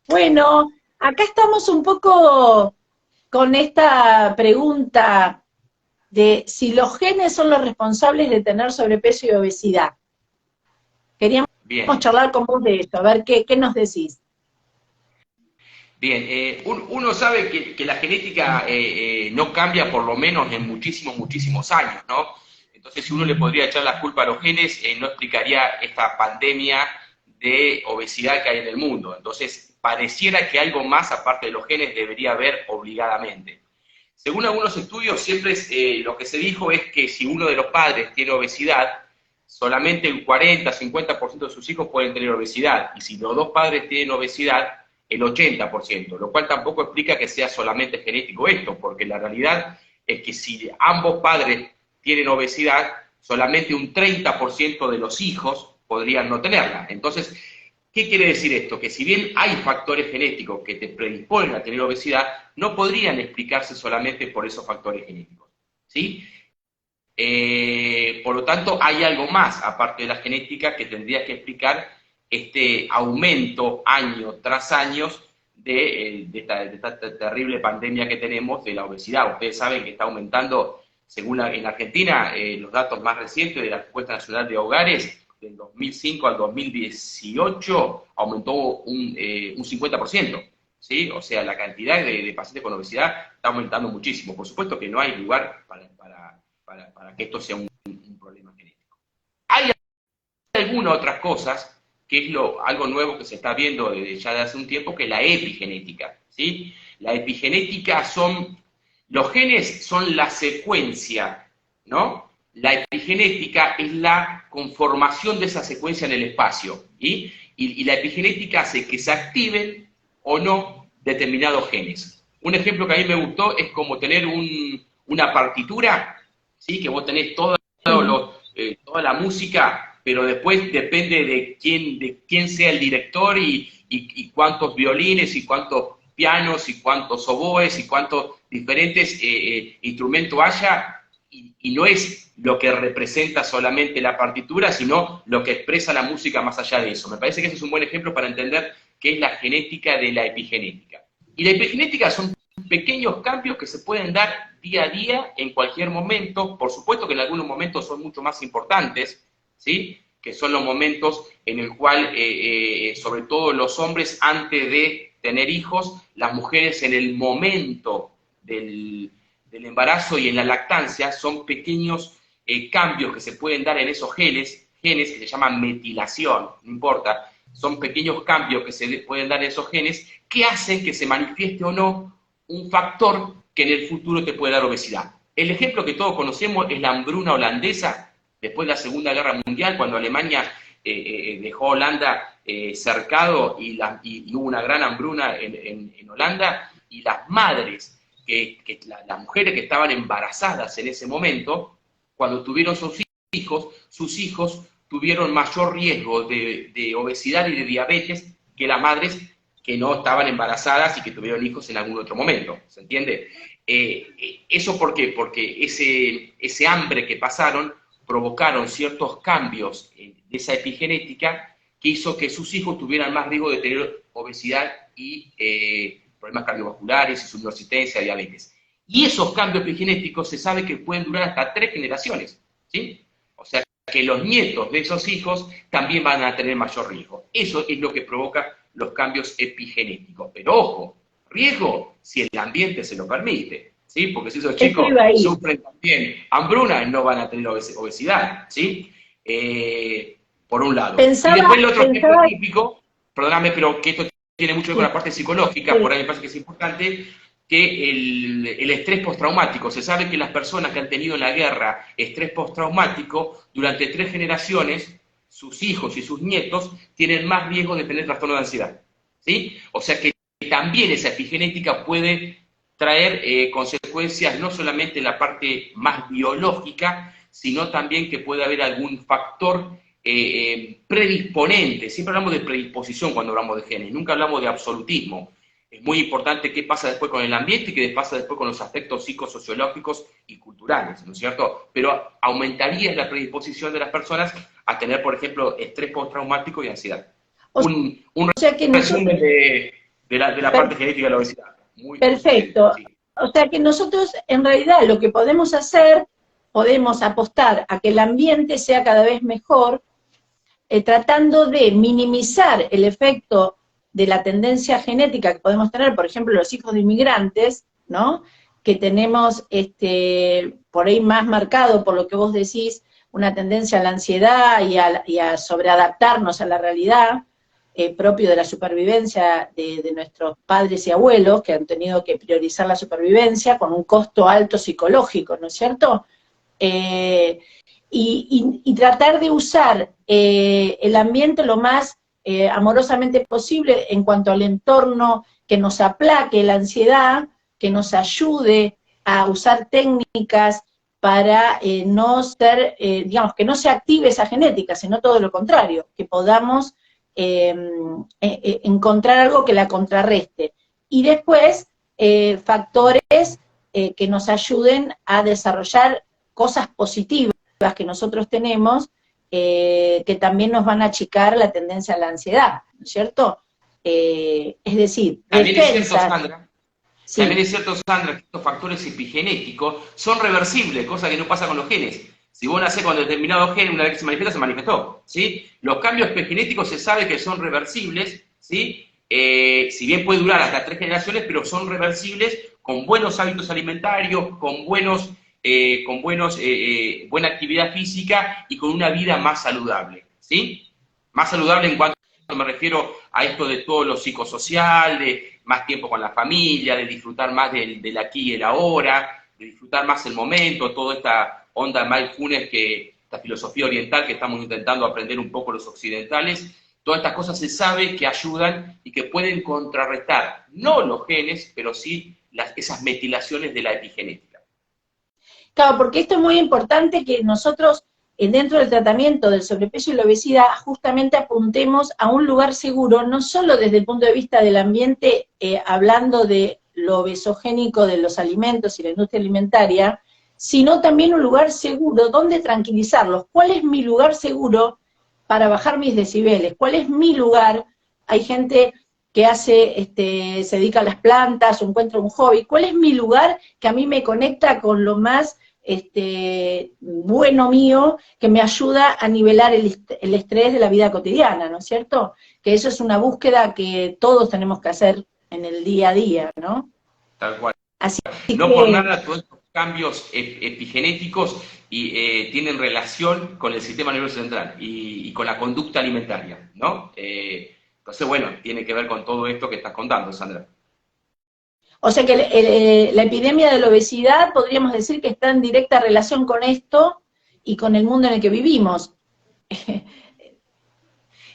Bueno, acá estamos un poco con esta pregunta de si los genes son los responsables de tener sobrepeso y obesidad. Queríamos Bien, charlar con vos de esto, a ver qué nos decís. bien. Uno sabe que la genética no cambia por lo menos en muchísimos, muchísimos años, ¿no? Entonces, si uno le podría echar la culpa a los genes, no explicaría esta pandemia de obesidad que hay en el mundo. Entonces, pareciera que algo más aparte de los genes debería haber obligadamente. Según algunos estudios, siempre lo que se dijo es que si uno de los padres tiene obesidad, solamente el 40-50% de sus hijos pueden tener obesidad, y si los dos padres tienen obesidad, el 80%, lo cual tampoco explica que sea solamente genético esto, porque la realidad es que si ambos padres tienen obesidad, solamente un 30% de los hijos podrían no tenerla. Entonces, ¿qué quiere decir esto? Que si bien hay factores genéticos que te predisponen a tener obesidad, no podrían explicarse solamente por esos factores genéticos, ¿sí? Por lo tanto, hay algo más, aparte de la genética, que tendría que explicar este aumento año tras año de esta terrible pandemia que tenemos de la obesidad. Ustedes saben que está aumentando, según en Argentina, los datos más recientes de la encuesta nacional de hogares, del 2005 al 2018 aumentó un 50%. ¿Sí? O sea, la cantidad de pacientes con obesidad está aumentando muchísimo. Por supuesto que no hay lugar para que esto sea un problema genético. Hay algunas otras cosas, que es algo nuevo que se está viendo ya de hace un tiempo, que es la epigenética, ¿sí? La epigenética los genes son la secuencia, ¿no? La epigenética es la conformación de esa secuencia en el espacio, ¿sí? Y la epigenética hace que se activen o no determinados genes. Un ejemplo que a mí me gustó es como tener una partitura, ¿sí? Que vos tenés Sí. toda la música, pero después depende de quién sea el director y cuántos violines y cuántos pianos y cuántos oboes y cuántos diferentes instrumentos haya, y no es lo que representa solamente la partitura, sino lo que expresa la música más allá de eso. Me parece que ese es un buen ejemplo para entender qué es la genética de la epigenética. Y la epigenética son pequeños cambios que se pueden dar día a día en cualquier momento. Por supuesto que en algunos momentos son mucho más importantes, ¿sí? Que son los momentos en el cual, sobre todo los hombres antes de tener hijos, las mujeres en el momento del embarazo y en la lactancia, son pequeños cambios que se pueden dar en esos genes que se llaman metilación, no importa, son pequeños cambios que se pueden dar en esos genes que hacen que se manifieste o no un factor que en el futuro te puede dar obesidad. El ejemplo que todos conocemos es la hambruna holandesa, después de la Segunda Guerra Mundial, cuando Alemania dejó Holanda cercado y hubo una gran hambruna en Holanda, y las madres, las mujeres que estaban embarazadas en ese momento, cuando tuvieron sus hijos tuvieron mayor riesgo de obesidad y de diabetes que las madres que no estaban embarazadas y que tuvieron hijos en algún otro momento, ¿se entiende? ¿Eso por qué? Porque ese hambre que pasaron provocaron ciertos cambios de esa epigenética que hizo que sus hijos tuvieran más riesgo de tener obesidad y problemas cardiovasculares, insuficiencia, diabetes. Y esos cambios epigenéticos se sabe que pueden durar hasta 3 generaciones, ¿sí? O sea que los nietos de esos hijos también van a tener mayor riesgo. Eso es lo que provoca los cambios epigenéticos. Pero ojo, riesgo si el ambiente se lo permite, ¿sí? Porque si esos Eso chicos iba ahí. sufren también hambruna, no van a tener obesidad, ¿sí? Por un lado. Y Pensaba, después el otro ejemplo pensaba, típico, perdóname, pero que esto tiene mucho que ver con sí, la parte psicológica, sí. por ahí me parece que es importante, que el estrés postraumático. Se sabe que las personas que han tenido en la guerra estrés postraumático, durante 3 generaciones, sus hijos y sus nietos tienen más riesgo de tener trastorno de ansiedad, ¿sí? O sea que también esa epigenética puede traer consecuencias no solamente en la parte más biológica, sino también que puede haber algún factor predisponente. Siempre hablamos de predisposición cuando hablamos de genes, nunca hablamos de absolutismo. Es muy importante qué pasa después con el ambiente y qué pasa después con los aspectos psicosociológicos y culturales, ¿no es cierto? Pero aumentaría la predisposición de las personas a tener, por ejemplo, estrés postraumático y ansiedad. O Un sea que nosotros, resumen de... de la parte genética de la obesidad. Muy Perfecto. sí. O sea que nosotros, en realidad, lo que podemos hacer, podemos apostar a que el ambiente sea cada vez mejor, tratando de minimizar el efecto de la tendencia genética que podemos tener, por ejemplo, los hijos de inmigrantes, ¿no? Que tenemos por ahí más marcado, por lo que vos decís, una tendencia a la ansiedad y a sobreadaptarnos a la realidad, propio de la supervivencia de nuestros padres y abuelos, que han tenido que priorizar la supervivencia con un costo alto psicológico, ¿no es cierto? Y tratar de usar el ambiente lo más amorosamente posible en cuanto al entorno, que nos aplaque la ansiedad, que nos ayude a usar técnicas para no ser, digamos, que no se active esa genética, sino todo lo contrario, que podamos encontrar algo que la contrarreste. Y después, factores que nos ayuden a desarrollar cosas positivas que nosotros tenemos, que también nos van a achicar la tendencia a la ansiedad, ¿no es cierto? Es decir, También defensas. es cierto, Sandra, Sí. también es cierto, Sandra, que estos factores epigenéticos son reversibles, cosa que no pasa con los genes. Si vos nacés con determinado gen, una vez que se manifiesta, se manifestó, ¿sí? Los cambios epigenéticos se sabe que son reversibles, ¿sí? Si bien puede durar hasta 3 generaciones, pero son reversibles con buenos hábitos alimentarios, con buena actividad física y con una vida más saludable, ¿sí? Más saludable en cuanto me refiero a esto de todo lo psicosocial, de más tiempo con la familia, de disfrutar más del aquí y el ahora, de disfrutar más el momento, toda esta onda mindfulness, esta filosofía oriental que estamos intentando aprender un poco los occidentales. Todas estas cosas se sabe que ayudan y que pueden contrarrestar, no los genes, pero sí esas metilaciones de la epigenética. Claro, porque esto es muy importante que nosotros, dentro del tratamiento del sobrepeso y la obesidad, justamente apuntemos a un lugar seguro, no solo desde el punto de vista del ambiente, hablando de lo obesogénico de los alimentos y la industria alimentaria, sino también un lugar seguro donde tranquilizarlos. ¿Cuál es mi lugar seguro para bajar mis decibeles? ¿Cuál es mi lugar? Hay gente que se dedica a las plantas o encuentra un hobby. ¿Cuál es mi lugar que a mí me conecta con lo más bueno mío, que me ayuda a nivelar el estrés de la vida cotidiana, ¿no es cierto? Que eso es una búsqueda que todos tenemos que hacer en el día a día, ¿no? Tal cual. Así No que, por nada todos estos cambios epigenéticos tienen relación con el sistema nervioso central y con la conducta alimentaria, ¿no? Entonces, bueno, tiene que ver con todo esto que estás contando, Sandra. o sea que la epidemia de la obesidad podríamos decir que está en directa relación con esto y con el mundo en el que vivimos.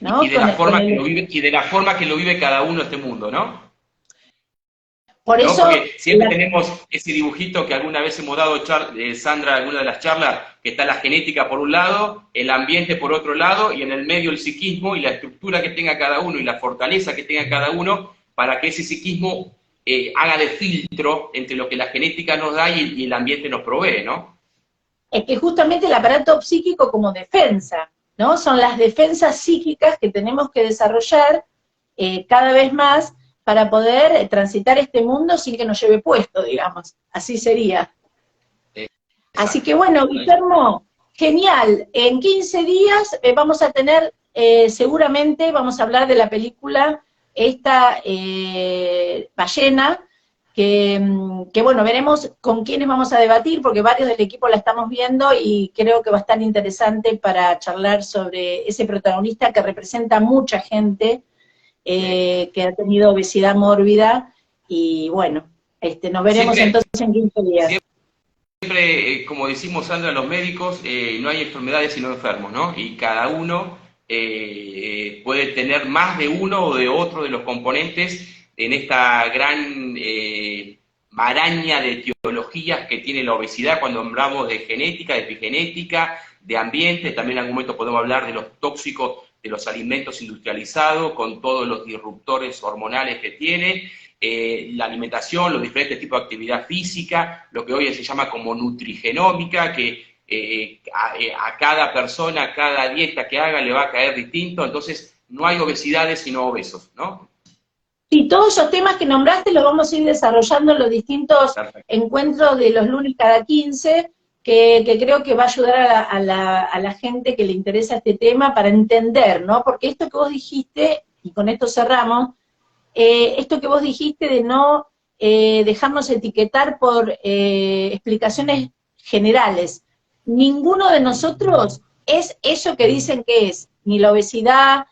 ¿No? Y de la forma que lo vive cada uno este mundo, ¿no? Por ¿No? eso, Porque siempre tenemos ese dibujito que alguna vez hemos dado, Sandra, en alguna de las charlas, que está la genética por un lado, el ambiente por otro lado, y en el medio el psiquismo y la estructura que tenga cada uno y la fortaleza que tenga cada uno para que ese psiquismo haga de filtro entre lo que la genética nos da y el ambiente nos provee, ¿no? es que justamente el aparato psíquico como defensa, ¿no? Son las defensas psíquicas que tenemos que desarrollar cada vez más para poder transitar este mundo sin que nos lleve puesto, digamos. Así sería. Así que bueno, Guillermo, genial. En 15 días vamos a tener, seguramente vamos a hablar de la película esta Ballena, que bueno, veremos con quiénes vamos a debatir, porque varios del equipo la estamos viendo y creo que va a estar interesante para charlar sobre ese protagonista que representa a mucha gente que ha tenido obesidad mórbida, y bueno, nos veremos entonces en 15 días. Siempre, como decimos, Sandra, los médicos, no hay enfermedades sino enfermos, ¿no? Y cada uno puede tener más de uno o de otro de los componentes en esta gran maraña de etiologías que tiene la obesidad cuando hablamos de genética, de epigenética, de ambiente. También en algún momento podemos hablar de los tóxicos de los alimentos industrializados con todos los disruptores hormonales que tiene. La alimentación, los diferentes tipos de actividad física, lo que hoy se llama como nutrigenómica, que a cada persona, a cada dieta que haga le va a caer distinto, entonces no hay obesidades sino obesos, ¿no? Sí, todos esos temas que nombraste los vamos a ir desarrollando en los distintos encuentros de los lunes cada 15, que creo que va a ayudar a la gente que le interesa este tema para entender, ¿no? Porque esto que vos dijiste, y con esto cerramos, esto que vos dijiste de no dejarnos etiquetar por explicaciones generales. Ninguno de nosotros es eso que dicen que es, ni la obesidad,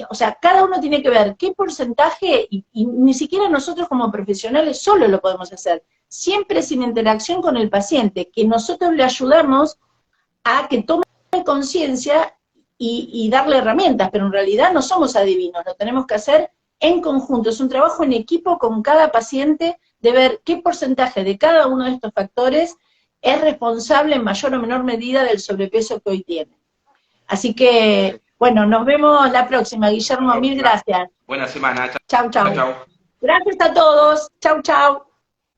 o sea, cada uno tiene que ver qué porcentaje, y ni siquiera nosotros como profesionales solo lo podemos hacer, siempre sin interacción con el paciente, que nosotros le ayudamos a que tome conciencia y darle herramientas, pero en realidad no somos adivinos, lo tenemos que hacer en conjunto, es un trabajo en equipo con cada paciente de ver qué porcentaje de cada uno de estos factores es responsable en mayor o menor medida del sobrepeso que hoy tiene. Así que, bueno, nos vemos la próxima, Guillermo, mil gracias. Buena semana. Chau, chau. Chau. Gracias a todos. Chau, chau.